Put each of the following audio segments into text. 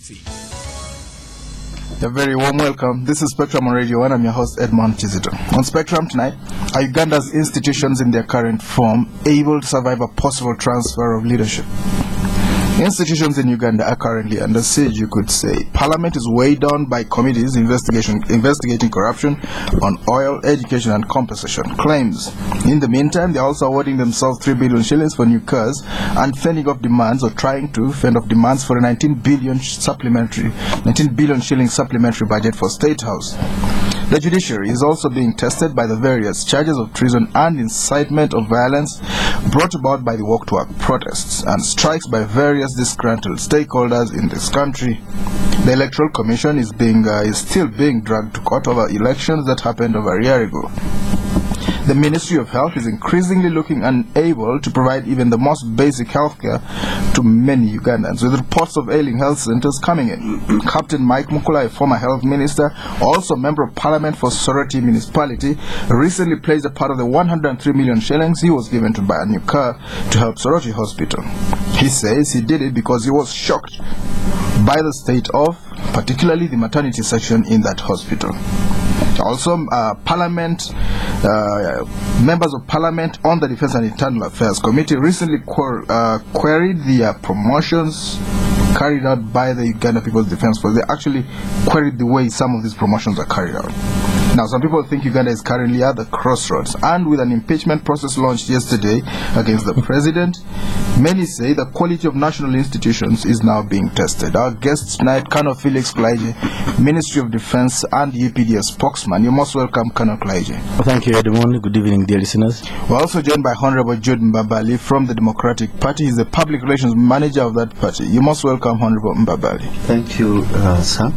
A very warm welcome. This is Spectrum on Radio 1. I'm your host, Edmond, Kizito. On Spectrum tonight, are Uganda's institutions in their current form able to survive a possible transfer of leadership? Institutions in Uganda are currently under siege, you could say. Parliament is weighed down by committees investigating corruption on oil, education and compensation claims. In the meantime, they're also awarding themselves 3 billion shillings for new cars and fending off demands, or trying to fend off demands, for a 19 billion shilling supplementary budget for State House. The judiciary is also being tested by the various charges of treason and incitement of violence brought about by the walk-to-work protests and strikes by various disgruntled stakeholders in this country. The Electoral Commission is still being dragged to court over elections that happened over a year ago. The Ministry of Health is increasingly looking unable to provide even the most basic health care to many Ugandans, with reports of ailing health centers coming in. Captain Mike Mukula, a former health minister, also member of parliament for Soroti municipality, recently pledged a part of the 103 million shillings he was given to buy a new car to help Soroti Hospital. He says he did it because he was shocked by the state of, particularly the maternity section in that hospital. Also, members of parliament on the Defence and Internal Affairs Committee recently queried the promotions carried out by the Uganda People's Defence Force. They actually queried the way some of these promotions are carried out. Now, some people think Uganda is currently at the crossroads, and with an impeachment process launched yesterday against the president, many say the quality of national institutions is now being tested. Our guests tonight, Colonel Felix, Ministry of Defence and UPDF spokesman. You're most welcome, Colonel Kulaigye. Thank you, Edmond. Good evening, dear listeners. We're also joined by Honorable Jude Mbabali from the Democratic Party. He's the public relations manager of that party. You're most welcome, Honorable Mbabali. Thank you, sir.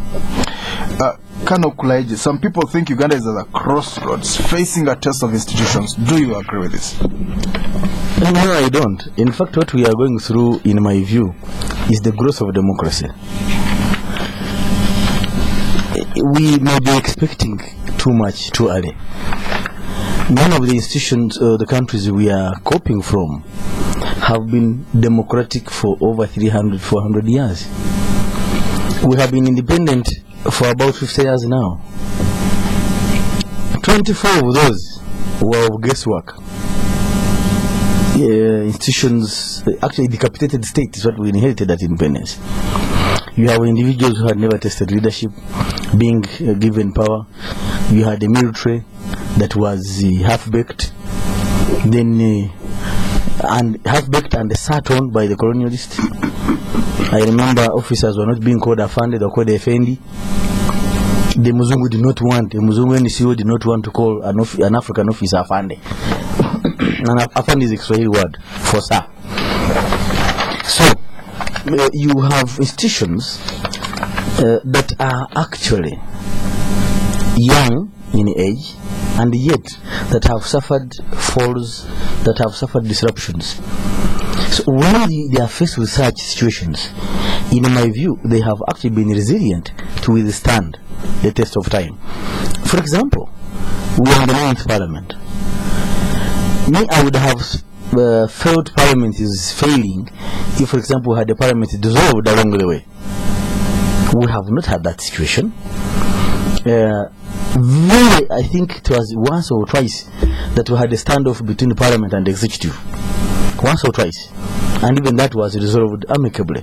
Colonel Kulaigye, some people think Uganda is at a crossroads, facing a test of institutions. Do you agree with this? No, I don't. In fact, what we are going through, in my view, is the growth of democracy. We may be expecting too much too early. None of the institutions or the countries we are copying from have been democratic for over 300, 400 years. We have been independent for about 50 years now. 24 of those were of guesswork. Institutions, actually decapitated state is what we inherited at independence. You have individuals who had never tested leadership being given power. You had a military that was half-baked, then and half-baked and sat on by the colonialists. I remember officers were not being called Afande, they were called Effendi. The Muzungu did not want, the Muzungu NCO did not want to call an African officer Afande. And Afande is a Swahili word for sir. So, you have institutions that are actually young in age, and yet that have suffered falls, that have suffered disruptions. So when they are faced with such situations, in my view, they have actually been resilient to withstand the test of time. For example, we are in the 9th parliament. I would have felt parliament is failing if, for example, we had the parliament dissolved along the way. We have not had that situation. I think it was once or twice that we had a standoff between the parliament and the executive. Once or twice. And even that was resolved amicably.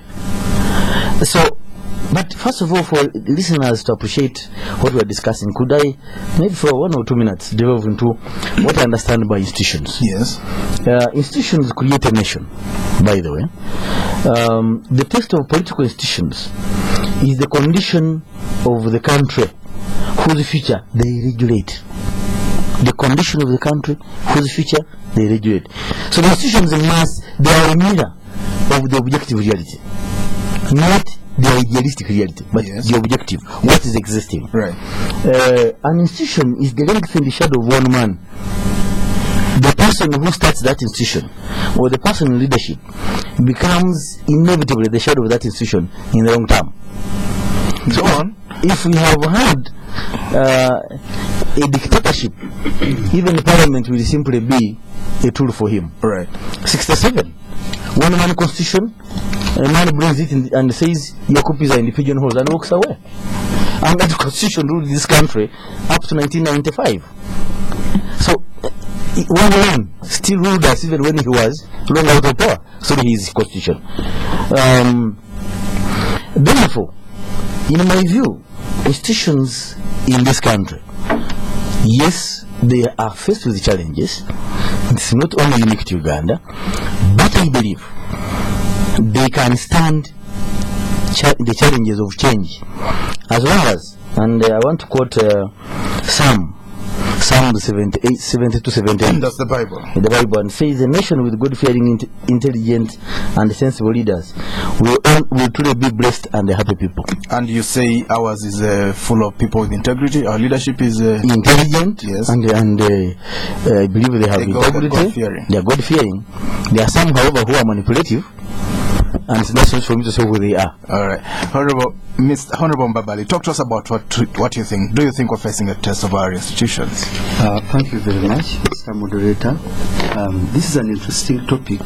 So, but first of all, for listeners to appreciate what we are discussing, could I, maybe for 1 or 2 minutes, delve into what I understand by institutions? Yes. Institutions create a nation, by the way. The test of political institutions is the condition of the country whose future they regulate. The condition of the country whose future they regulate. So the institutions in mass, they are a mirror of the objective reality. Not the idealistic reality, but yes, the objective, what is existing. Right. An institution is the length in the shadow of one man. The person who starts that institution, or the person in leadership, becomes inevitably the shadow of that institution in the long term. So on, if we have had a dictatorship, even the parliament will simply be a tool for him. Right. 67, one-man constitution, A man brings it in and says your copies are in the pigeonholes and walks away. And the constitution ruled this country up to 1995. So one man still ruled us even when he was long out of power. So his constitution. Therefore, in my view, institutions in this country, yes, they are faced with challenges. It's not only unique to Uganda, but I believe they can stand the challenges of change as long as, and I want to quote Psalm 78, 72, 78. That's the Bible. The Bible, and says, a nation with God-fearing, intelligent, and sensible leaders will truly be blessed and a happy people. And you say ours is full of people with integrity. Our leadership is intelligent, yes, and I believe they have integrity. God-fearing. They are God-fearing. There are some, however, who are manipulative, and it's not for me to say who they are. All right, Honorable Mbabali, talk to us about what you think. Do you think we're facing a test of our institutions? Thank you very much, Mr. Moderator. This is an interesting topic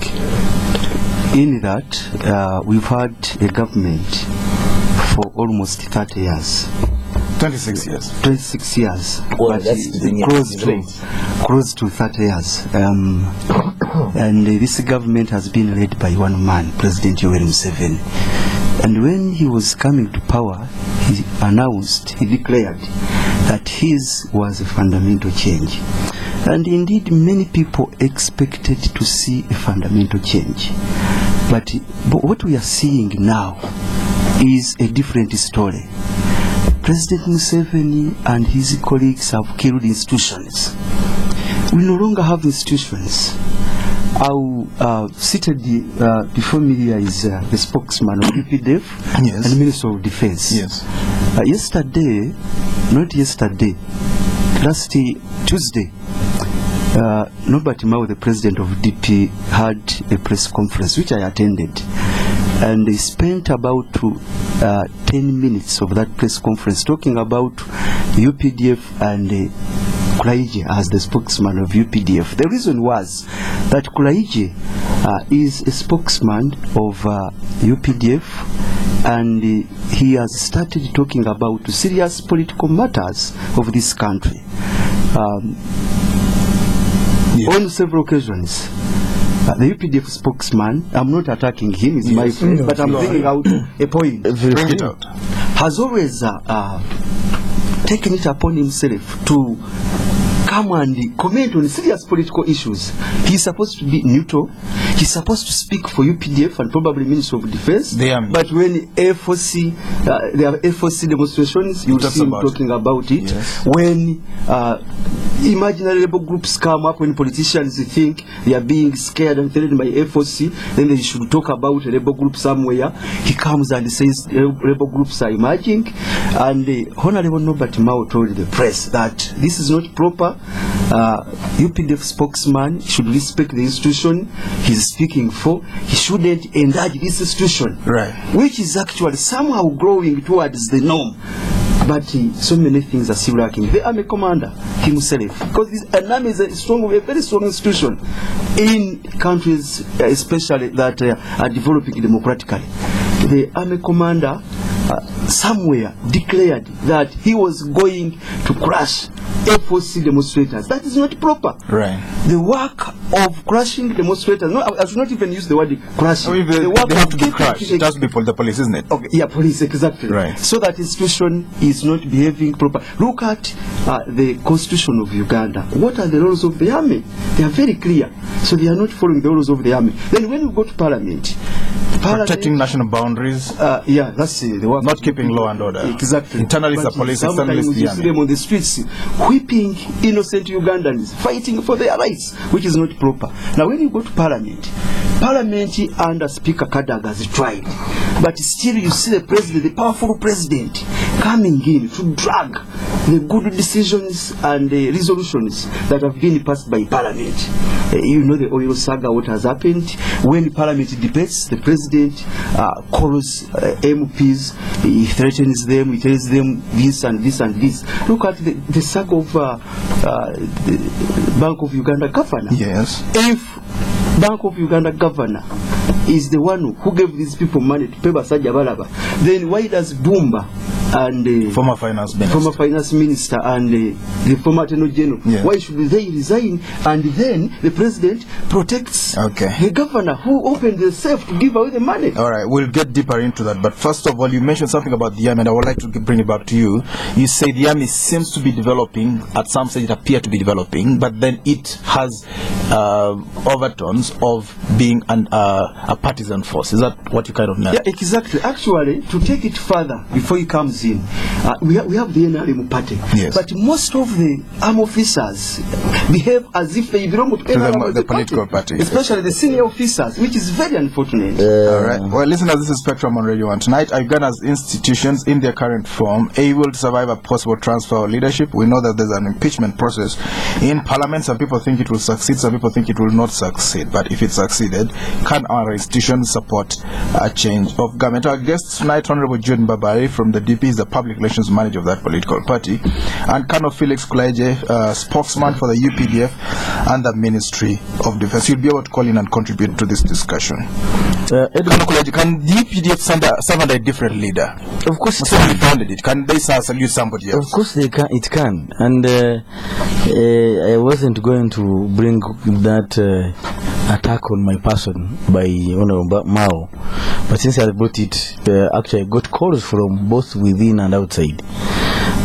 in that we've had a government for almost 30 years. 26 years. 26 years. Well, but that's close to 30 years. And this government has been led by one man, President Yoweri Museveni. And when he was coming to power, he declared that his was a fundamental change. And indeed, many people expected to see a fundamental change. But what we are seeing now is a different story. President Museveni and his colleagues have killed institutions. We no longer have institutions. Seated before me here is the spokesman of UPDF, yes, and Minister of Defence. Yes. Last Tuesday, Norbert Mao, the president of DP, had a press conference which I attended, and they spent about 10 minutes of that press conference talking about UPDF and Kulaigye as the spokesman of UPDF. The reason was that Kulaigye is a spokesman of UPDF, and he has started talking about serious political matters of this country. On several occasions, the UPDF spokesman, I'm not attacking him, he's my friend, but I'm bringing out a point. Bring it out. Has always taken it upon himself to come and comment on serious political issues. He's supposed to be neutral. He's supposed to speak for UPDF and probably Minister of Defence. But when FOC, there are FOC demonstrations, you see him talking about it. Yes. When imaginary rebel groups come up, when politicians think they are being scared and threatened by FOC, then they should talk about a rebel group somewhere. He comes and says rebel groups are emerging. And Honorable Norbert Mao told the press that this is not proper. UPDF spokesman should respect the institution he's speaking for. He shouldn't enlarge this institution, right, which is actually somehow growing towards the norm. But so many things are still lacking. The army commander himself, because an army is a very strong institution in countries, especially that are developing democratically. The army commander somewhere declared that he was going to crush FOC demonstrators. That is not proper. Right. The work of crushing demonstrators, no, I should not even use the word crushing. The work they have to be crushed. It has to be for the police, isn't it? Okay, yeah, police, exactly. Right. So that institution is not behaving proper. Look at the constitution of Uganda. What are the rules of the army? They are very clear. So they are not following the rules of the army. Then when we go to parliament, protecting national boundaries. Yeah, that's the work. Not keeping law and order. Exactly. Internally it's the police, externally it's the army. You see them on the streets whipping innocent Ugandans, fighting for their rights, which is not proper. Now when you go to parliament under Speaker Kadaga has tried, but still you see the president, the powerful president, coming in to drag the good decisions and the resolutions that have been passed by parliament. You know the oil saga, what has happened. When parliament debates, the president calls MPs, he threatens them, he tells them this and this and this. Look at the saga of the Bank of Uganda governor. Yes. If Bank of Uganda governor is the one who gave these people money to pay Basajja Balaba, then why does Bumba and former finance minister and the former Attorney General, why should they resign, and then the president protects the governor who opened the safe to give away the money? All right, we'll get deeper into that, but first of all, you mentioned something about the army, and I would like to bring it back to you. You say the army seems to be developing, at some stage it appears to be developing, but then it has overtones of being a partisan force. Is that what you kind of know? Yeah, exactly. Actually, to take it further before he comes in, we have the NRM party, but most of the armed officers behave as if they belong to the political party, especially the senior officers, which is very unfortunate. All right. Well, listeners, this is Spectrum on Radio 1 tonight. Uganda's institutions, in their current form, able to survive a possible transfer of leadership. We know that there's an impeachment process in Parliament. Some people think it will succeed, some people think it will not succeed. But if it succeeded, can our institutions support a change of government? Our guest tonight, Honorable Jude Mbabali from the DP, is the public relations manager of that political party, and Colonel Felix kulaigye, spokesman for the UPDF and the Ministry of Defence. You'll be able to call in and contribute to this discussion. Edmond, can the UPDF serve under a different leader? Of course, founded it. Can they salute somebody else? Of course, they can. It can, and I wasn't going to bring that attack on my person by Mao, but since I brought it, actually I got calls from both within and outside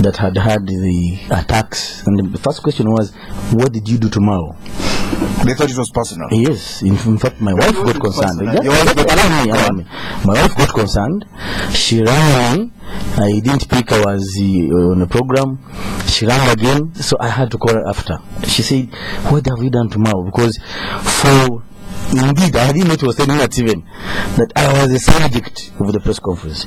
that had the attacks, and the first question was, what did you do to Mao? They thought it was personal. Yes, in fact my wife got concerned. Allow me. My wife got concerned. She rang me. I didn't pick. I was on a program. She rang again, so I had to call her after. She said, what have you done to Mao? Because indeed, I didn't know it was telling that even that I was the subject of the press conference.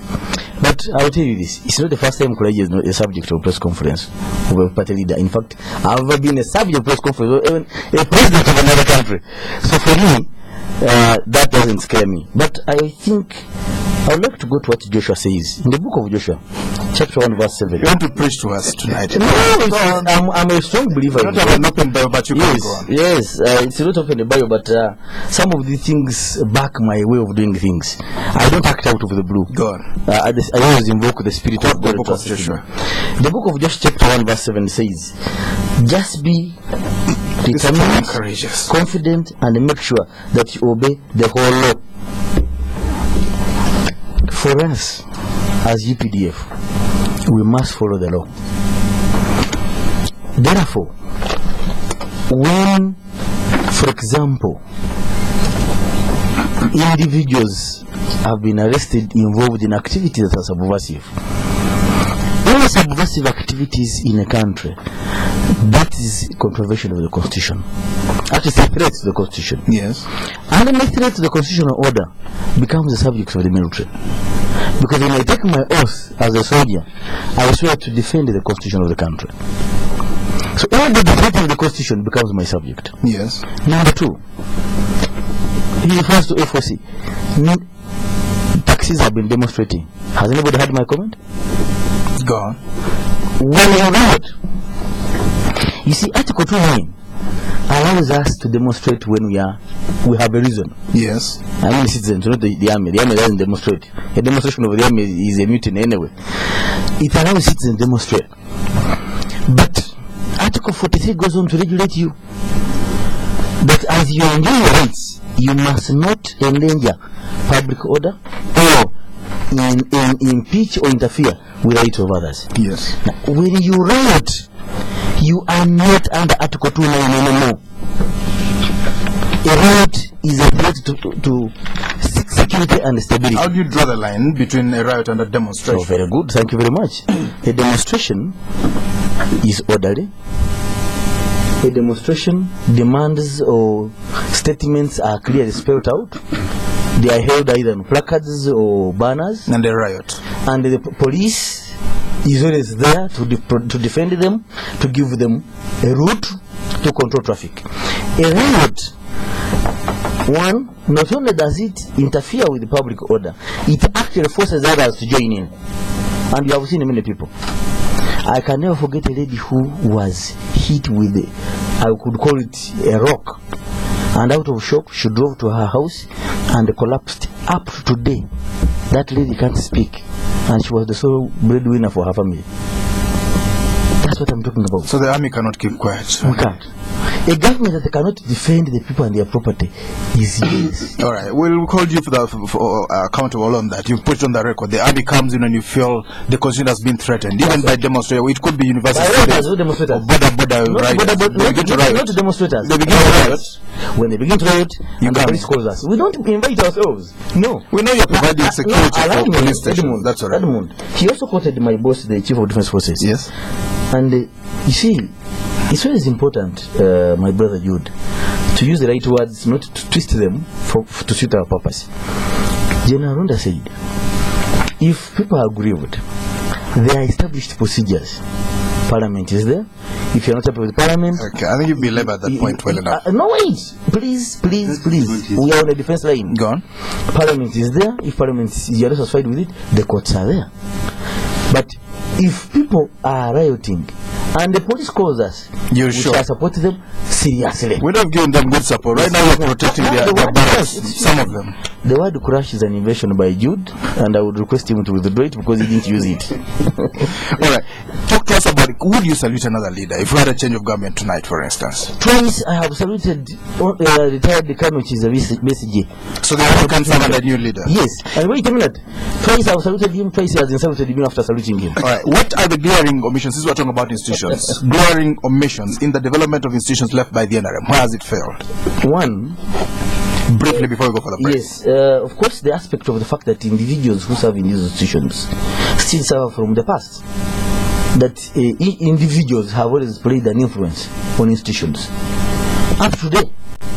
But I will tell you this, it's not the first time kulaigye is not a subject of press conference of a party leader. In fact, I've ever been a subject of press conference of even a president of another country. So for me, that doesn't scare me. But I think I would like to go to what Joshua says in the book of Joshua, chapter 1, verse 7. You want to preach to us tonight? No, I'm a strong believer. Not an open Bible, but you can go on. Yes, it's not open the Bible, but some of the things back my way of doing things. I don't act out of the blue. Go on. I always invoke the Spirit of God. The book of Joshua. The book of Joshua, chapter 1, verse 7 says, just be determined, courageous, confident, and make sure that you obey the whole law. For us, as UPDF, we must follow the law. Therefore, when, for example, individuals have been arrested involved in activities that are subversive, all subversive activities in a country, that is contravention of the Constitution. Actually, it's a threat to the Constitution. Yes. And then the threat to the constitutional order becomes the subject of the military. Because when I take my oath as a soldier, I swear to defend the Constitution of the country. So all the threat of the Constitution becomes my subject. Yes. Number two, he refers to FOC. Taxis have been demonstrating. Has anybody heard my comment? Go on. When you read, you see, Article 29 allows us to demonstrate when we have a reason. Yes. I mean citizens, not the army. The army doesn't demonstrate. A demonstration of the army is a mutiny anyway. It allows citizens to demonstrate. But Article 43 goes on to regulate you. But as you enjoy your rights, you must not endanger public order or impeach or interfere with the rights of others. Yes. Now, when you riot, you are not under Article 29 anymore. A riot is a threat to security and stability. How do you draw the line between a riot and a demonstration? Oh, very good. Thank you very much. A demonstration is orderly. A demonstration demands or statements are clearly spelled out. They are held either on placards or banners. And a riot. And the police is always there to defend them, to give them a route to control traffic. A riot, one, not only does it interfere with the public order, it actually forces others to join in. And you have seen many people. I can never forget a lady who was hit with, I could call it a rock. And out of shock, she drove to her house and collapsed. Up to today, that lady can't speak, and she was the sole breadwinner for her family. That's what I'm talking about. So the army cannot keep quiet. We can't. A government that cannot defend the people and their property is useless. All right, we'll hold you for accountable on that. You've put on the record. The army comes in and you feel the constitution has been threatened, even by demonstrators. It could be university students or border not demonstrators. They begin to riot. When they begin to riot, the police calls us. We don't invite ourselves. No. We know you're providing security for police stations. Edmond, that's all right. Edmond. He also quoted my boss, the Chief of Defence Forces. Yes. And you see, it's always important, my brother Jude, to use the right words, not to twist them to suit our purpose. General Ronda said, if people are aggrieved, there are established procedures. Parliament is there. If you're not happy with Parliament... Okay, I think you've belabored that point well enough. No, wait. Please. We are on the defense line. Go on. Parliament is there. If Parliament is not satisfied with it, the courts are there. But if people are rioting and the police calls us, we shall support them seriously. We don't give them good support. Right now we're protecting their barracks, some of them. The word crash is an invention by Jude, and I would request him to withdraw it because he didn't use it. All right. Talk to us about it. Would you salute another leader if we had a change of government tonight, for instance? Twice I have saluted retired Dekan, which is a BCG. So the other can summon a new leader? Yes. And wait a minute. Twice I have saluted him, twice he has insulted me after saluting him. All right. What are the glaring omissions? This is what we're talking about institutions. Glaring omissions in the development of institutions left by the NRM. Why has it failed? One, briefly before we go for the break. Yes, of course, the aspect of the fact that individuals who serve in these institutions still suffer from the past. That individuals have always played an influence on institutions. Up to today,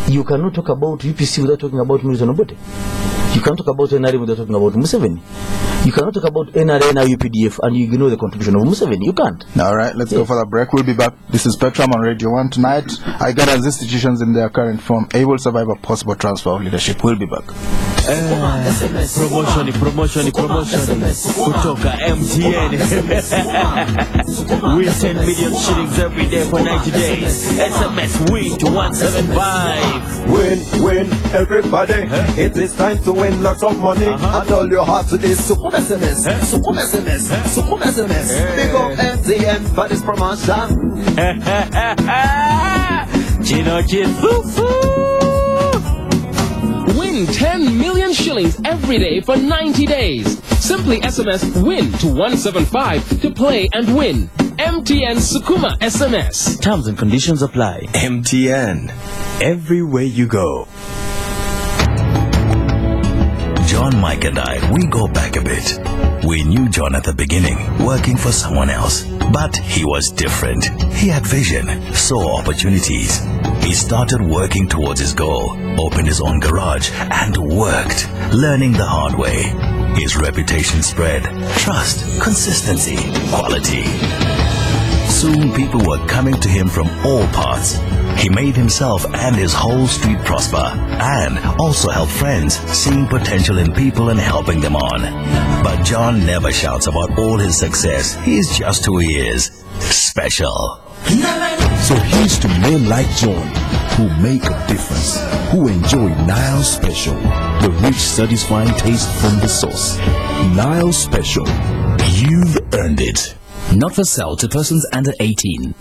you cannot talk about UPC without talking about Milton Obote. You can't talk about NRM without talking about Museveni. You cannot talk about NRM and UPDF and you ignore the contribution of Museveni. You can't. All right, let's go for the break. We'll be back. This is Spectrum on Radio 1 tonight. Uganda's institutions in their current form able to survive a possible transfer of leadership. We'll be back. Promotion kutoka MTN. Win 10 million shillings every day for 90 days. SMS win to 175. Win, everybody. It is time to win lots of money. And all you have to do is Sukuma SMS. Big up MTN for this promotion. Chino Chifufu. Win 10 million shillings every day for 90 days. Simply SMS WIN to 175 to play and win. MTN Sukuma SMS. Terms and conditions apply. MTN. Everywhere you go. John, Mike and I, we go back a bit. We knew John at the beginning, working for someone else. But he was different. He had vision, saw opportunities. He started working towards his goal, opened his own garage, and worked, learning the hard way. His reputation spread. Trust, consistency, quality. Soon people were coming to him from all parts. He made himself and his whole street prosper, and also helped friends, seeing potential in people and helping them on. But John never shouts about all his success. He's just who he is. Special. So here's to men like John, who make a difference, who enjoy Nile Special, the rich, satisfying taste from the source. Nile Special. You've earned it. Not for sale to persons under 18.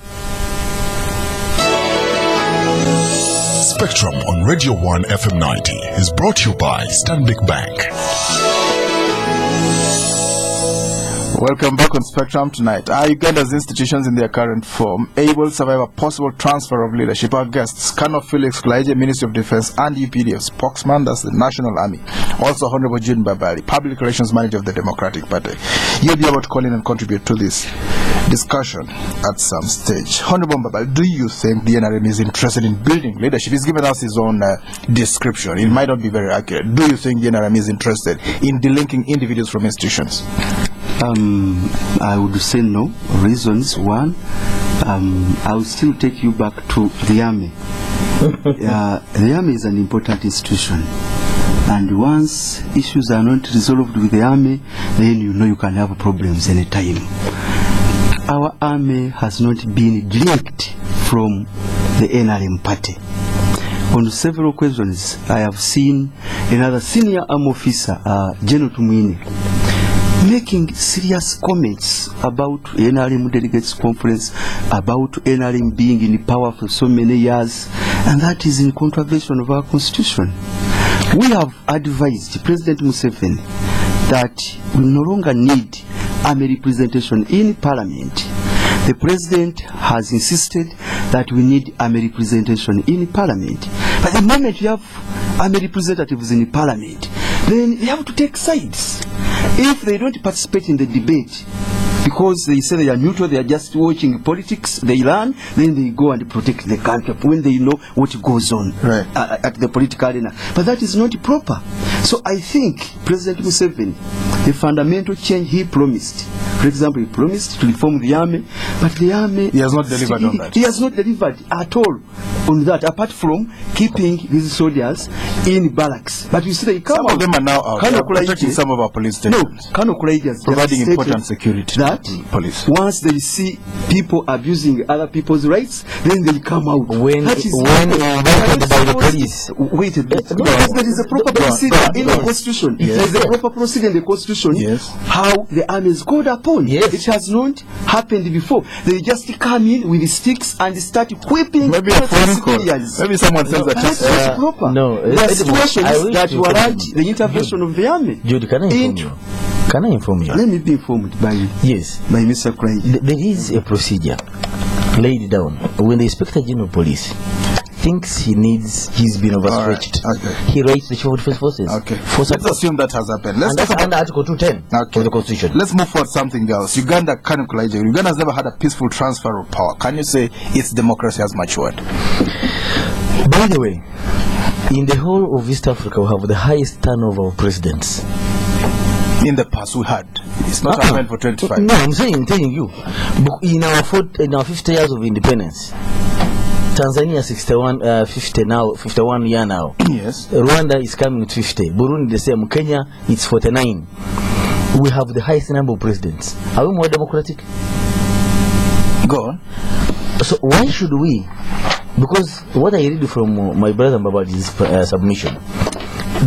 Spectrum on Radio 1 FM 90 is brought to you by Stanbic Bank. Welcome back on Spectrum tonight. Are Uganda's institutions in their current form able to survive a possible transfer of leadership? Our guests, Felix, kulaigye, Ministry of Defence and UPDF spokesman, that's the National Army. Also Honorable Jude Mbabali, Public Relations Manager of the Democratic Party. You'll be able to call in and contribute to this discussion at some stage. Honorable Mbabali, do you think the NRM is interested in building leadership? He's given us his own description. It might not be very accurate. Do you think the NRM is interested in delinking individuals from institutions? I would say no. Reasons: one, I will still take you back to the army. The army is an important institution, and once issues are not resolved with the army, then you know you can have problems anytime. Our army has not been linked from the NRM party. On several questions, I have seen another senior army officer, General Tumwini, making serious comments about NRM delegates conference, about NRM being in power for so many years, and that is in contravention of our constitution. We have advised President Museveni that we no longer need army representation in parliament. The president has insisted that we need army representation in parliament. But the moment you have army representatives in parliament, then they have to take sides. If they don't participate in the debate because they say they are neutral, they are just watching politics, they learn, then they go and protect the country when they know what goes on at the political arena. But that is not proper. So I think President Museveni, the fundamental change he promised, for example, he promised to reform the army, but the army, he has not delivered on that. He has not delivered at all on that, apart from keeping these soldiers in barracks. But you see, they come some out. of them are now out. They are protecting some of our police stations. No, Colonel Kulaigye has providing just important security that to police. Once they see people abusing other people's rights, then they come out. When by the police. Wait a bit. There is a proper procedure in the constitution. There is a proper procedure in the constitution. How the army is called upon. It has not happened before. They just come in with the sticks and start equipping. Maybe a phone call. Maybe someone says that that's proper. No, there are situations that warrant the intervention of the army. Jude, can I inform you? Can I inform you? Let me be informed by by Mr. Kulaigye. There is a procedure laid down when the Inspector General of Police thinks he's been overstretched. He writes the Chief of Defence Forces. Let's assume that has happened. And that's under Article 210 of the Constitution. Let's move forward to something else. Uganda, Uganda has never had a peaceful transfer of power. Can you say its democracy has matured? By the way, in the whole of East Africa, we have the highest turnover of presidents. In the past, we had. It's not happened for 25. No, I'm telling you. In our 50 years of independence, Tanzania 51 year now. Yes. Rwanda is coming with 50. Burundi the same. Kenya it's 49. We have the highest number of presidents. Are we more democratic? Go on. So why should we? Because what I read from my brother Mbabali's submission,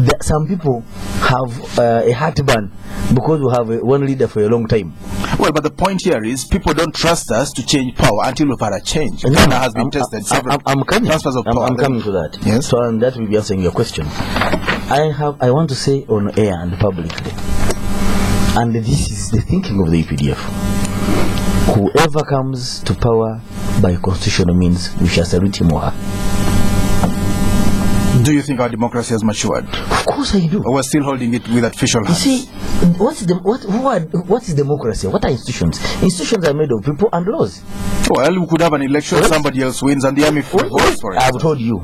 that some people have a heartburn because we have one leader for a long time. Well, but the point here is people don't trust us to change power until we've had a change. Ghana has been tested several transfers of power. I'm coming to that. Yes. So and that will be answering your question. I want to say on air and publicly, and this is the thinking of the UPDF. Whoever comes to power by constitutional means, we shall salute him or her. Do you think our democracy has matured? Of course I do. Or we're still holding it with official hands? You see, what is democracy? What are institutions? Institutions are made of people and laws. Well, we could have an election, somebody else wins, and the army votes for it. I've told you,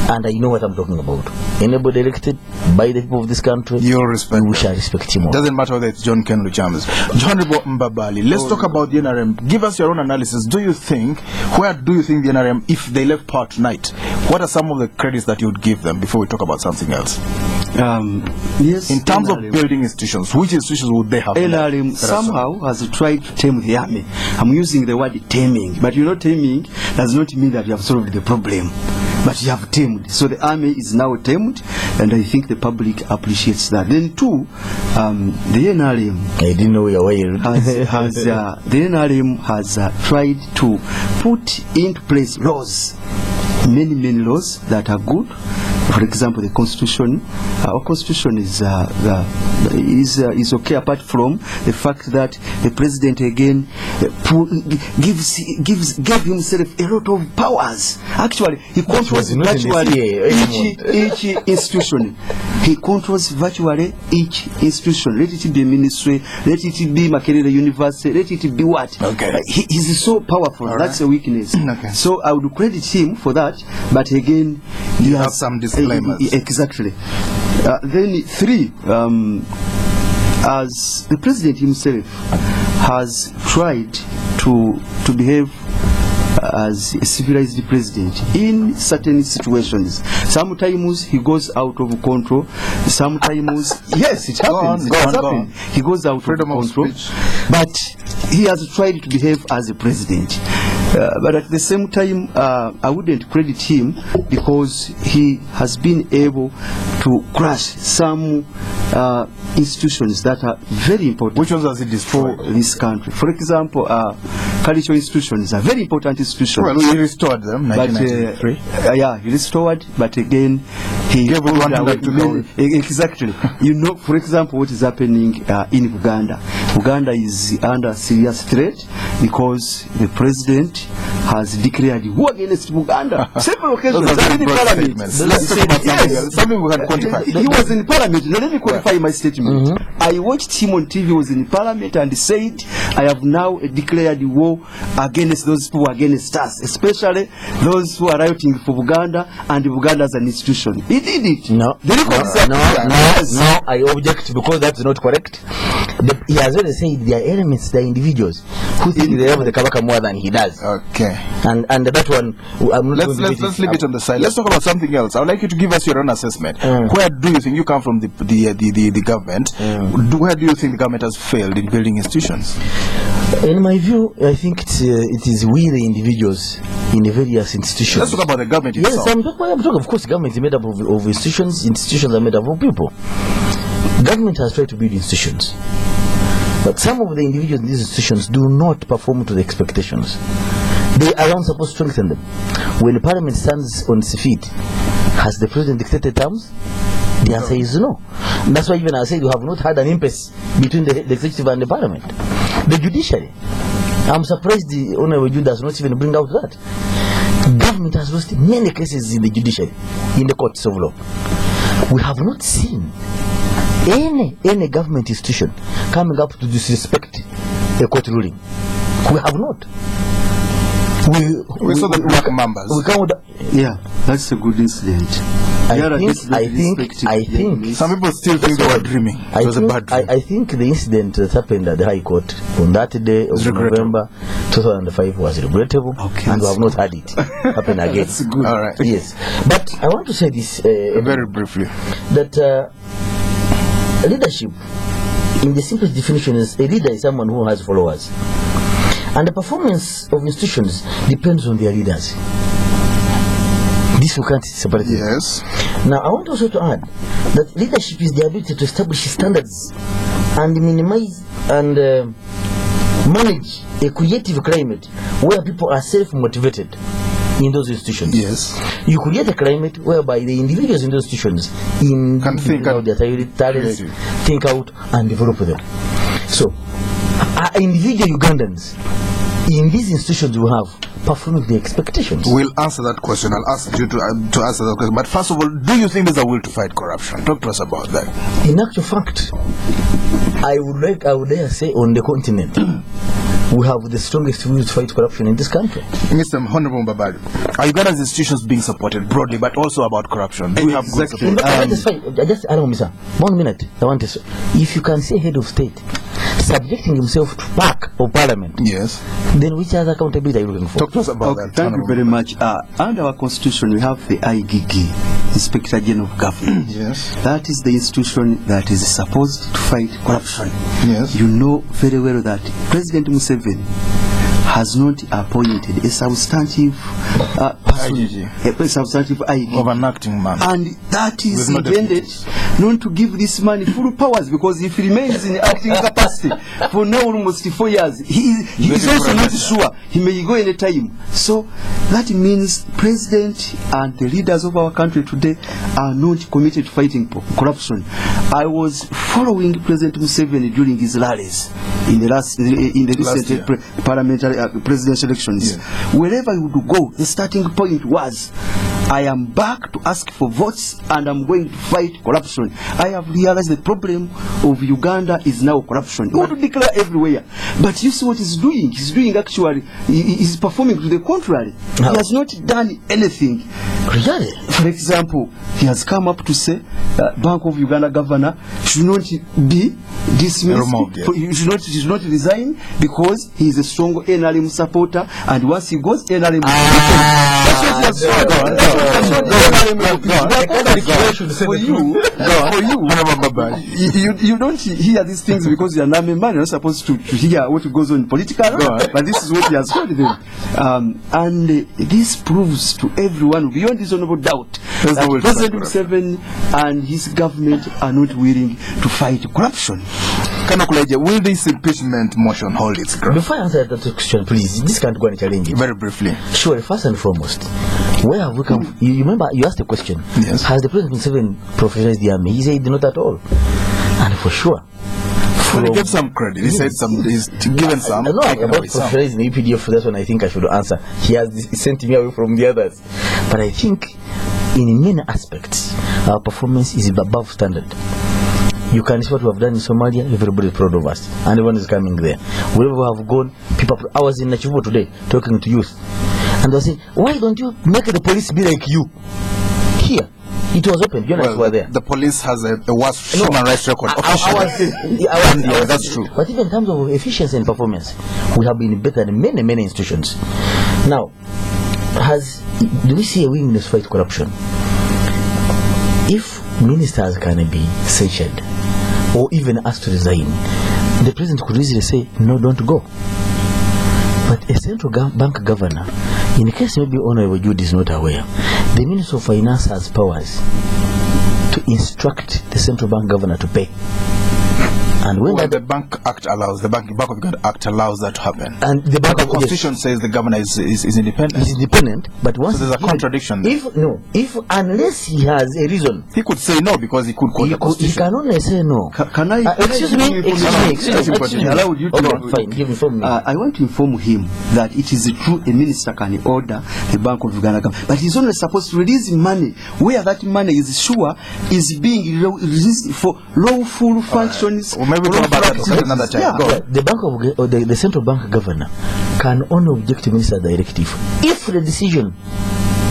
and I know what I'm talking about. Anybody elected by the people of this country, you'll respect. We shall respect him. Doesn't matter whether it's John Ken Luchamas. John Mbabali, let's talk about the NRM. Give us your own analysis. Where do you think the NRM, if they left power tonight, what are some of the credits that you would give them before we talk about something else? Yes. In terms of building institutions, which institutions would they have? NRM somehow has tried to tame the army. I'm using the word taming, but taming does not mean that you have solved the problem, but you have tamed. So the army is now tamed, and I think the public appreciates that. Then two, the NRM. I didn't know you were here. The NRM has tried to put into place laws, many laws that are good. For example, the constitution. Our constitution is okay, apart from the fact that the president again gave himself a lot of powers. Actually, he controls each institution. He controls virtually each institution. Let it be a ministry, let it be Makerere University, let it be what. Okay. He's so powerful. That's a weakness. Okay. So I would credit him for that. But again, he has some disclaimers. Exactly. Then three, as the president himself has tried to behave as a civilized president in certain situations. Sometimes he goes out of control. Sometimes, yes, it happens. Go on. He goes out of control. But he has tried to behave as a president. But at the same time, I wouldn't credit him because he has been able to crush some institutions that are very important. Which ones has he destroyed? For this country? For example, cultural institutions are very important institutions. Well, he restored them, 1993. Yeah, he restored, but again, he gave one to exactly. You know, for example, what is happening in Uganda. Uganda is under serious threat because the president has declared war against Uganda. Several occasions. Let's talk about something else. Something we can quantify. He was in parliament. Now let me qualify my statement. I watched him on TV. He was in parliament and said, I have now declared war against those who are against us, especially those who are rioting for Uganda and Uganda as an institution. He did it. No, I object because that's not correct. He has already said there are elements, there are individuals who think they have the Kabaka more than he does. Okay. And that one, I'm not let's leave it on the side. Let's talk about something else. I would like you to give us your own assessment. Where do you think you come from the government? Where do you think the government has failed in building institutions? In my view, I think it is we the individuals in the various institutions. Let's talk about the government itself. Yes, I'm talking, of course, government is made up of institutions. Institutions are made up of people. Government has tried to build institutions, but some of the individuals in these institutions do not perform to the expectations. They are not supposed to strengthen them. When the parliament stands on its feet, has the president dictated terms? The answer is no. And that's why even I said you have not had an impasse between the executive and the parliament. The judiciary, I'm surprised the Honorable Jude does not even bring out that. Government has lost many cases in the judiciary, in the courts of law. We have not seen any government institution coming up to disrespect a court ruling. We have not. We saw the black members. Yeah, that's a good incident. I think some people still think they were dreaming. It was a bad dream. I think the incident that happened at the High Court on that day of November 2005 was regrettable, and we have not had it happen again. That's good. All right. Yes, but I want to say this very briefly, that leadership, in the simplest definition, is a leader is someone who has followers, and the performance of institutions depends on their leaders. This we can't separate. Yes. Now I want also to add that leadership is the ability to establish standards and minimize and manage a creative climate where people are self-motivated in those institutions. Yes. You create a climate whereby the individuals in those institutions can think out their talents, think out and develop them. So, individual Ugandans in these institutions we have performing the expectations. We'll answer that question. I'll ask you to answer that question. But first of all, do you think there's a will to fight corruption? Talk to us about that. In actual fact, I would dare say on the continent, we have the strongest will to fight corruption in this country. Mr. Honorable Mbabali, are Uganda's institutions being supported broadly, but also about corruption? Do we have good support? I don't know, 1 minute. I want to say, if you can see head of state subjecting himself to pack of parliament, yes, then which other accountability are you looking for? Talk to us about that. Thank you very much. Under our constitution, we have the IGG, Inspector General of Government. Yes. That is the institution that is supposed to fight corruption. Yes. You know very well that President Museveni has not appointed a substantive person, a substantive IGG of an acting man, and that is intended not to give this man full powers, because if he remains in acting capacity for now almost 4 years, he is also not sure he may go any time. So that means President and the leaders of our country today are not committed to fighting corruption. I was following President Museveni during his rallies in the recent parliamentary presidential elections. Yes. Wherever he would go, the starting point was, I am back to ask for votes and I'm going to fight corruption. I have realized the problem of Uganda is now corruption. He would declare everywhere. But you see what he's doing? He's doing actually, he's performing to the contrary. He has not done anything. Really? For example, he has come up to say Bank of Uganda governor should not be dismissed. Removed, yes. He should not resign because he is a strong NRM supporter, and once he goes, NRM. That's what for you, you don't hear these things because you are not a man. You're not supposed to hear what goes on politically, but this is what he has told them. And this proves to everyone beyond reasonable doubt that President Museveni and his government are not willing to fight corruption. Kulaigye, will this impeachment motion hold its ground? Before I answer that question, please, this can't go and challenge it. Very briefly. Sure, first and foremost, where have we come? You remember, you asked a question. Yes. Has the President Museveni professionalized the army? He said not at all. And for sure. Well, he gave some credit. He said some. He's given some. No, about professionalizing the UPDF, that's one I think I should answer. He has sent me away from the others. But I think in many aspects, our performance is above standard. You can see what we have done in Somalia, everybody is proud of us. And everyone is coming there. Wherever we have gone, people. I was in Nachivo today talking to youth. And they were saying, why don't you make the police be like you? Here. It was open. Journalists were there. The police has a worse human rights record. That's true. But even in terms of efficiency and performance, we have been better than many institutions. Now, do we see a willingness to fight corruption? If ministers can be censured or even asked to resign, the president could easily say, no, don't go. But a central bank governor, in case maybe Honorable Jude is not aware, the Minister of Finance has powers to instruct the central bank governor to pay. And when the Bank Act allows, the Bank of Uganda Act allows that to happen. And the Constitution says the governor is independent. He's independent, but once so there's a contradiction there. Unless he has a reason, he could say no because he could quote the Constitution. He can only say no. Can I? Excuse me. Allow you to. Fine, inform me. I want to inform him that it is true a minister can order the Bank of Uganda, but he's only supposed to release money where that money is sure is being released for lawful functions. Maybe talk about that another time. The bank of the central bank governor can only object to minister directive if the decision,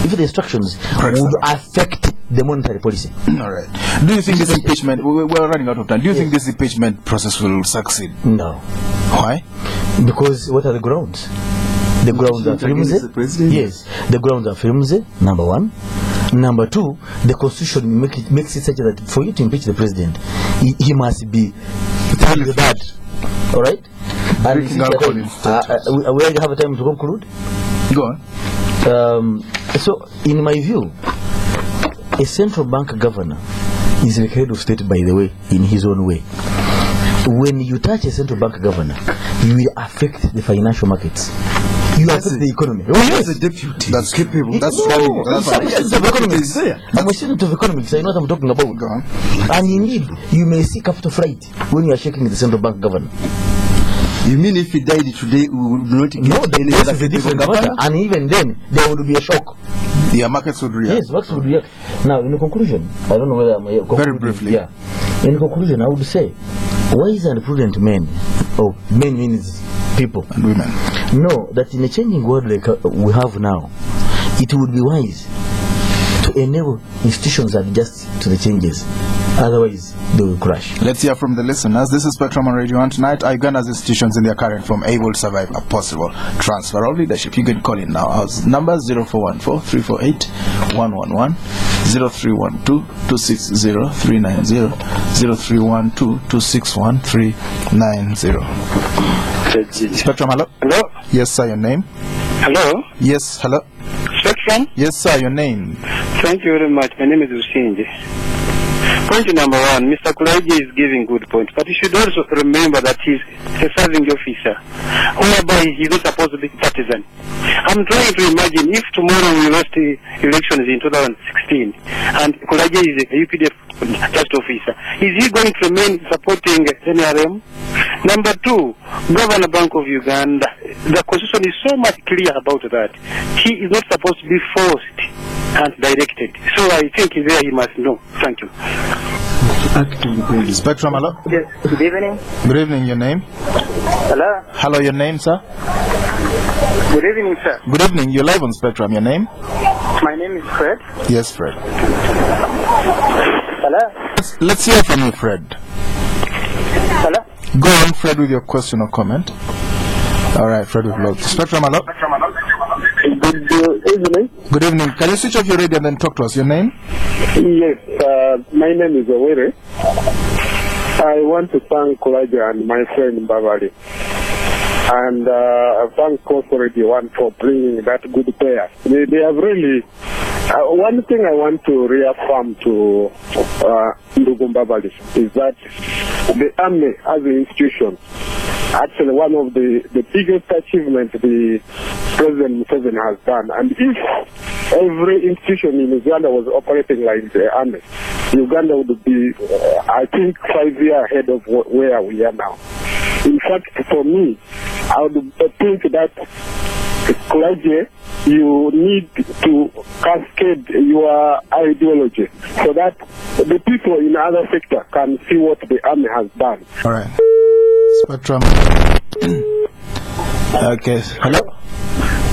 if the instructions would affect the monetary policy. All right. Do you think this impeachment? We're running out of time. Do you think this impeachment process will succeed? No. Why? Because what are the grounds? The grounds are flimsy. Yes, the grounds are flimsy. Number one. Number two, the Constitution makes it such that for you to impeach the president, he must be bad. All right? And we already have a time to conclude. Go on. So, in my view, a central bank governor is the head of state, by the way, in his own way. When you touch a central bank governor, you will affect the financial markets. You affect the economy. That's a deputy. That's capable. That's I'm a student of economics. I know what I'm talking about. Go on. And indeed, you may see capital flight when you are shaking the central bank governor. You mean if he died today, we would not get any this is a different matter. And even then, there would be a shock. Yeah, markets would react. Yes, markets would react. Now, in conclusion, I don't know whether I'm very briefly. Yeah. In conclusion, I would say, wise and prudent men, men means people and women, know that in a changing world like we have now, it would be wise to enable institutions that adjust to the changes. Otherwise, they will crash. Let's hear from the listeners. This is Spectrum on Radio 1 tonight. Are Uganda's institutions in their current form able to survive a possible transfer of leadership? You can call in now. Our number 0414-348-111, 0312-260-390, 0312-261-390. Spectrum, hello? Hello? Yes, sir, your name? Hello? Yes, hello? Spectrum? Yes, sir, your name? Thank you very much. My name is Usinji. Point number one, Mr. Kulaigye is giving good point, but you should also remember that he's a serving officer, whereby he's not supposed to be partisan. I'm trying to imagine if tomorrow we lost the elections in 2016 and Kulaigye is a UPDF just officer, is he going to remain supporting NRM? Number two, Governor Bank of Uganda, the Constitution is so much clear about that. He is not supposed to be forced and directed. So I think there he must know. Thank you. Spectrum, hello? Yes, good evening. Good evening, your name? Hello? Hello, your name, sir? Good evening, sir. Good evening, you're live on Spectrum, your name? My name is Fred. Yes, Fred. Hello? Let's hear from you, Fred. Hello? Go on, Fred, with your question or comment. All right, Fred, we've lost. Spectrum, hello? Good evening. Good evening. Can you switch off your radio and then talk to us? Your name? Yes, my name is Owere. I want to thank kulaigye and my friend Mbabali. And I thank also Radio 1 for bringing that good player. They have really... one thing I want to reaffirm to Jude Mbabali is that the army as an institution, actually one of the biggest achievements the President Museveni has done. And if every institution in Uganda was operating like the army, Uganda would be, I think, 5 years ahead of where we are now. In fact, for me, I would think that kulaigye, you need to cascade your ideology so that the people in other sectors can see what the army has done. All right. Spectrum. Okay. Hello?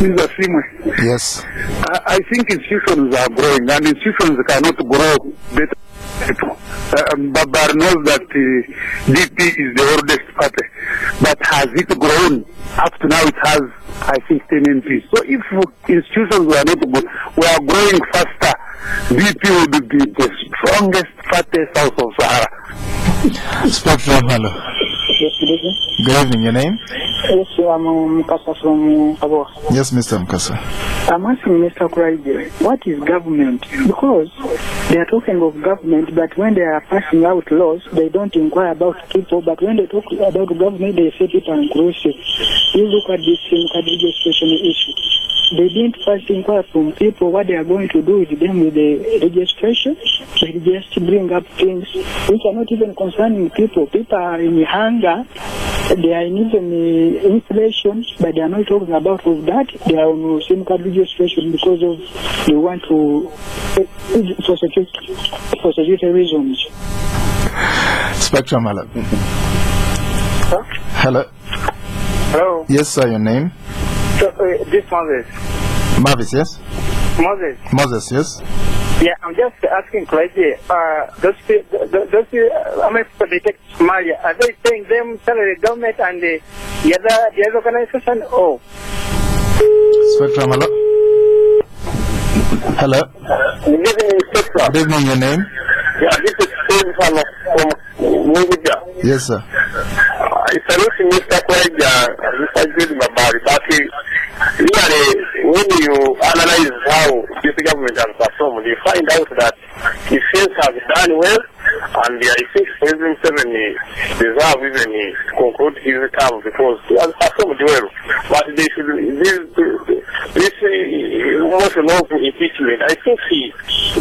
Mr. Simwe. Yes. I think institutions are growing, and institutions cannot grow better. Babar knows that DP is the oldest party, but has it grown? Up to now it has, I think, 10 MPs. So if institutions were not good, we are growing faster, DP would be the strongest party south of Sahara. Spectrum, hello. Yes, good evening. Good evening. Your name? Yes, I'm Mukasa from Kabwa. Yes, Mr. Mukasa. I'm asking Mr. Kulaigye, what is government? Because they are talking of government, but when they are passing out laws, they don't inquire about people. But when they talk about government, they say people are inclusive. You look at this SIM card registration issue. They didn't first inquire from people what they are going to do with them with the registration. They just bring up things which are not even concerning people. People are in hunger. They are in even inflation, but they are not talking about of that. They are on SIM card registration because of they want to for security reasons. Spectrum, hello. Huh? Hello. Hello. Yes, sir. Your name? So, this Moses. Marvis, yes? Moses. Moses, yes? Yeah, I'm just asking kulaigye, those they take Somalia, are they paying them salary, government and the other organization? Oh. Spectrum, hello? Hello? Good evening, Spectrum. Good evening, your name? Yeah, this is from Munguja. Yes, sir. I salute Mr. Kulaigye and Mr. Jude Mbabali, but really, when you analyze how this government has performed, you find out that defense has done well, and I think President Museveni deserves even to conclude his term because he has performed well. But they should, this motion of impeachment, I think he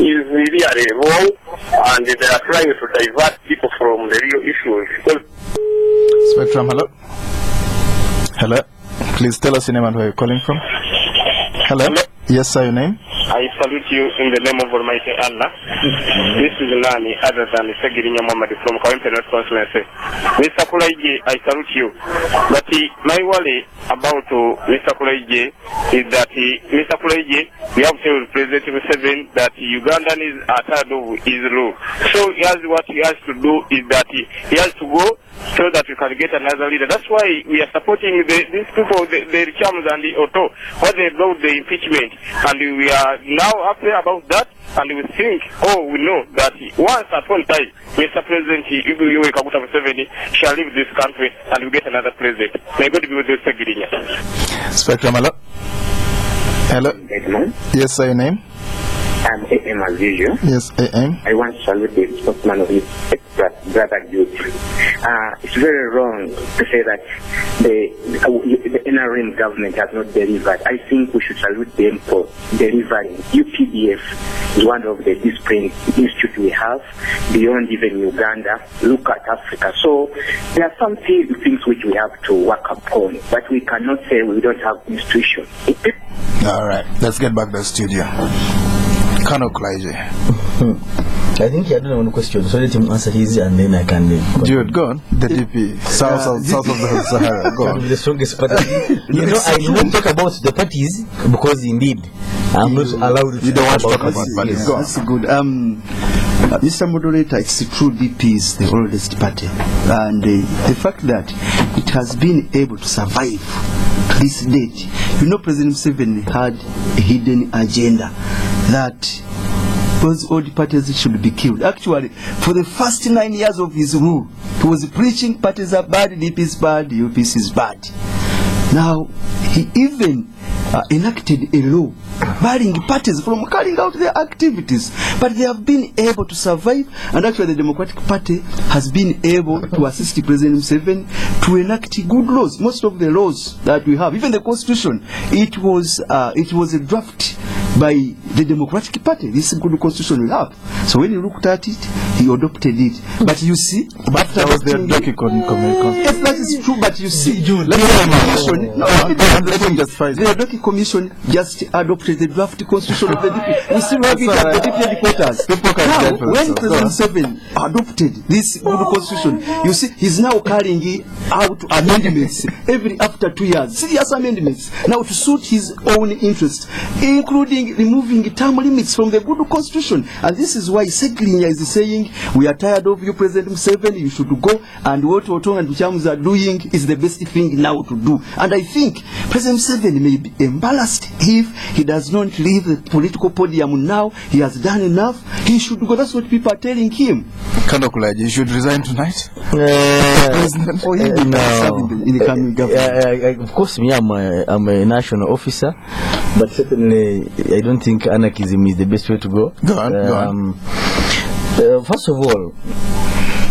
is really wrong, and they are trying to divert people from the real issues. Spectrum, hello? Hello? Please tell us your name and where you're calling from. Hello? Yes, sir, your name? I salute you in the name of Almighty Allah. This is Nani other than Segirinya Muhammad from Kawempe North Constituency. Mr. Kulaigye, I salute you. But my worry about Mr. Kulaigye is that Mr. Kulaigye, we have to President Museveni that Ugandan is tired of his rule. So what he has to do is that he has to go so that we can get another leader. That's why we are supporting these people, the Richams and the Otto, what they brought the impeachment. And we are now happy about that, and we think, we know that once upon time, Mr. President Yoweri Kaguta Museveni shall leave this country and we get another president. May God be with you, Segirinya. Spectrum, hello? Hello? Edmond. Yes, sir, your name? I'm AM as usual. Yes, AM. I want to salute the spokesman of his brother Jude. It's very wrong to say that the NRM government has not delivered. I think we should salute them for delivering. UPDF is one of the discipline institutes we have beyond even Uganda. Look at Africa. So there are some things which we have to work upon, but we cannot say we don't have institutions. All right, let's get back to the studio. Kano Kulaigye. I think he had one question, so let him answer his and then I can... Jude, go on. The DP, south of the Sahara, go on. The strongest party. I did not talk about the parties because indeed I'm not allowed to. You don't want to talk about Yes, values. Go on. that's good. Mr. Moderator, it's true DP is the oldest party, and the fact that it has been able to survive to this date. You know, President Museveni had a hidden agenda that those old parties should be killed. Actually, for the first 9 years of his rule, he was preaching parties are bad, DP is bad, UPC is bad. Now, he even enacted a law barring parties from carrying out their activities, but they have been able to survive, and actually the Democratic Party has been able to assist President Museveni to enact good laws. Most of the laws that we have, even the Constitution, it was a draft by the Democratic Party. This is good constitution we have. So when you looked at it, he adopted it. But you see, after was the Doki yes, that is true. But you see, the Doki Commission just adopted the draft constitution of the DP. We still have it at the DP headquarters. Now, when President Museveni adopted this good constitution, you see, he's now carrying out amendments every after 2 years. Serious amendments now to suit his own interests, including removing term limits from the good constitution. And this is why Seklinya is saying, we are tired of you, President Museveni, you should go, and what Otonga and Buchamus are doing is the best thing now to do. And I think President Museveni may be embarrassed if he does not leave the political podium now. He has done enough. He should go. That's what people are telling him. Kulaigye, you should resign tonight? No. In the coming government. Of course, me, I'm a national officer, but certainly I don't think anarchism is the best way to go. Go on. First of all,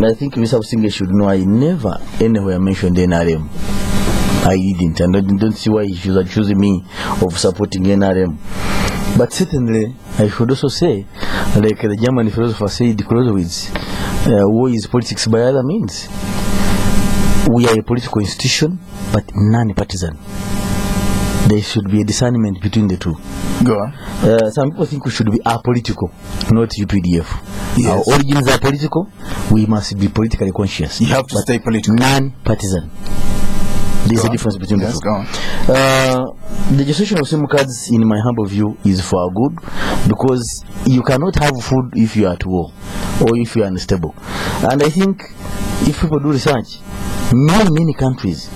I think Mr. Singer should know I never anywhere mentioned NRM. I didn't, and I don't see why he should accuse me of supporting NRM. But certainly, I should also say, like the German philosopher said, Clausewitz, war is politics by other means. We are a political institution, but non-partisan. There should be a discernment between the two. Go on. Some people think we should be apolitical, not UPDF. Yes. Our origins are political. We must be politically conscious. You have to stay political. Non-partisan. There's a difference between the two. Go on. The gestation of SIM cards, in my humble view, is for our good, because you cannot have food if you are at war or if you are unstable. And I think if people do research, many countries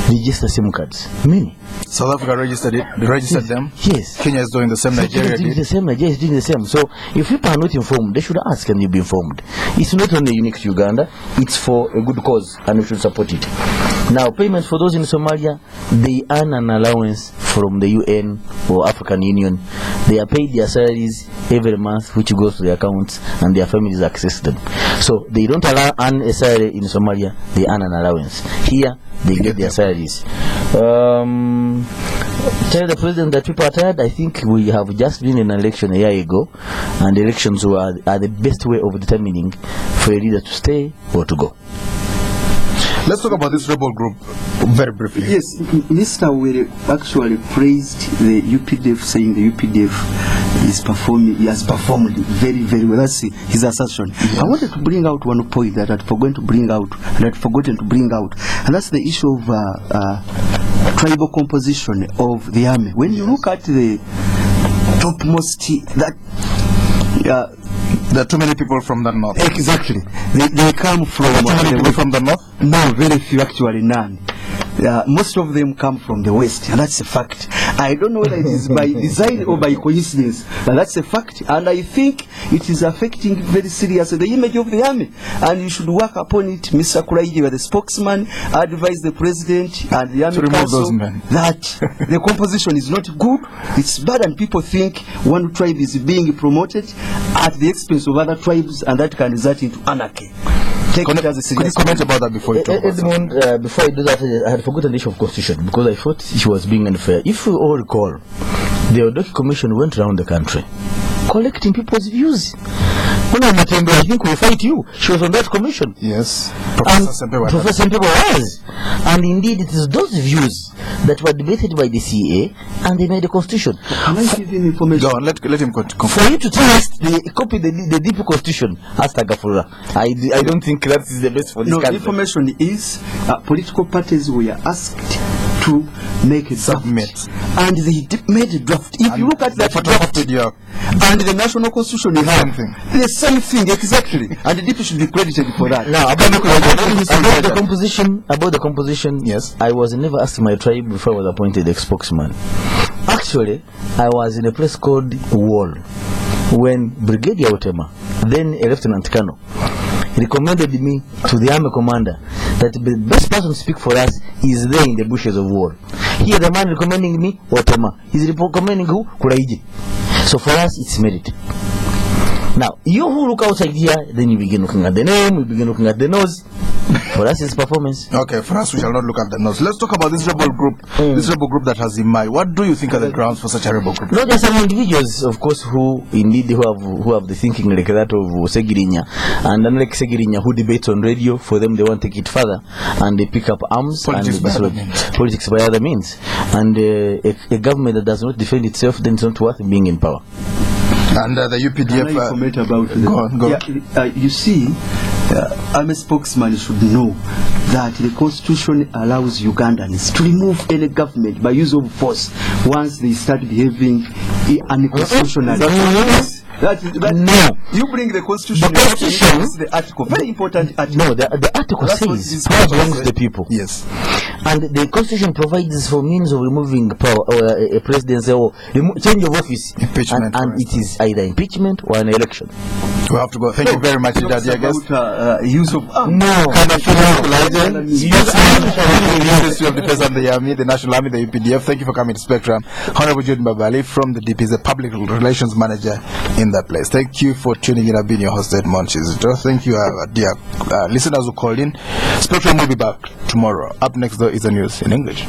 register SIM cards. Many. South Africa registered it. They registered them. Yes. Kenya is doing the same. Nigeria is doing did the same. Nigeria is doing the same. So if people are not informed, they should ask and you'll be informed. It's not only unique to Uganda. It's for a good cause, and we should support it. Now, payments for those in Somalia, they earn an allowance from the UN or African Union. They are paid their salaries every month, which goes to their accounts, and their families access them. So they don't earn a salary in Somalia. They earn an allowance. Here, they get their salaries. Tell the president that people are tired. I think we have just been in an election a year ago, and elections are the best way of determining for a leader to stay or to go. Let's talk about this rebel group very briefly. Yes, Mr. Were actually praised the UPDF, saying the UPDF is performing, he has performed very, very well. That's his assertion. I wanted to bring out one point that I'd forgotten to bring out, and that's the issue of tribal composition of the army. When you look at the topmost, there are too many people from the north. Exactly. They come from... Too many people from the north? No, very few, actually, none. Most of them come from the west, and that's a fact. I don't know whether it is by design or by coincidence, but that's a fact, and I think it is affecting very seriously the image of the army, and you should work upon it. Mr. Kulaigye, you are the spokesman, advise the president and the army council that the composition is not good, it's bad, and people think one tribe is being promoted at the expense of other tribes, and that can result into anarchy. Could you comment about that before you talk about Edmond, before I do that, I had forgotten the issue of constitution, because I thought she was being unfair. If we all recall, the Odoki Commission went around the country collecting people's views. I think we fight you. She was on that commission. Yes. Professor Sempe was. And indeed, it is those views that were debated by the CA, and they made a constitution. Can I give him information? Go on, let him continue. For you to test copy the DP constitution, ask Tagafura. I don't think that is the best for this country. The information is political parties were asked to make a submit. Draft. And they made a draft. If you look at that draft and the national constitution, you have the same thing exactly, and the DP should be credited for that. Now about the composition, yes, I was never asked my tribe before I was appointed ex-spokesman. Actually, I was in a place called Wall when Brigadier Otema, then a Lieutenant Colonel, recommended me to the army commander that the best person to speak for us is there in the bushes of War. Here the man recommending me, Otema, he's recommending who? Kulaigye. So for us it's merit. Now you who look outside here, then you begin looking at the name, you begin looking at the nose. For us it's performance. Okay, for us we shall not look at the nose. Let's talk about this rebel group. This rebel group that has emerged. What do you think are the grounds for such a rebel group? Not just some individuals, of course, who indeed who have the thinking like that of Segirinya, and unlike Segirinya who debates on radio. For them, they want to take it further and they pick up arms politics by other means. And a government that does not defend itself, then it's not worth being in power. And the UPDF comment about go. Yeah, you see, I'm a spokesman. You should know that the constitution allows Ugandans to remove any government by use of force once they start behaving unconstitutionally. No. You bring the constitution. The constitution is the article, very important article. No, the article says power belongs to the people. Yes. And the constitution provides for means of removing power or a presidency or change of office. Impeachment. And it is either impeachment or an election. We have to go. Thank you very much, dear guest. Use of no. Ministry of Defence and the Army, the National Army, the UPDF. Thank you for coming to Spectrum. Honorable Jude Mbabali from the DP is the Public Relations Manager in that place. Thank you for tuning in. I've been your host, Edmond. Thank you, dear listeners who called in. Spectrum will be back tomorrow. Up next, though, is the news in English.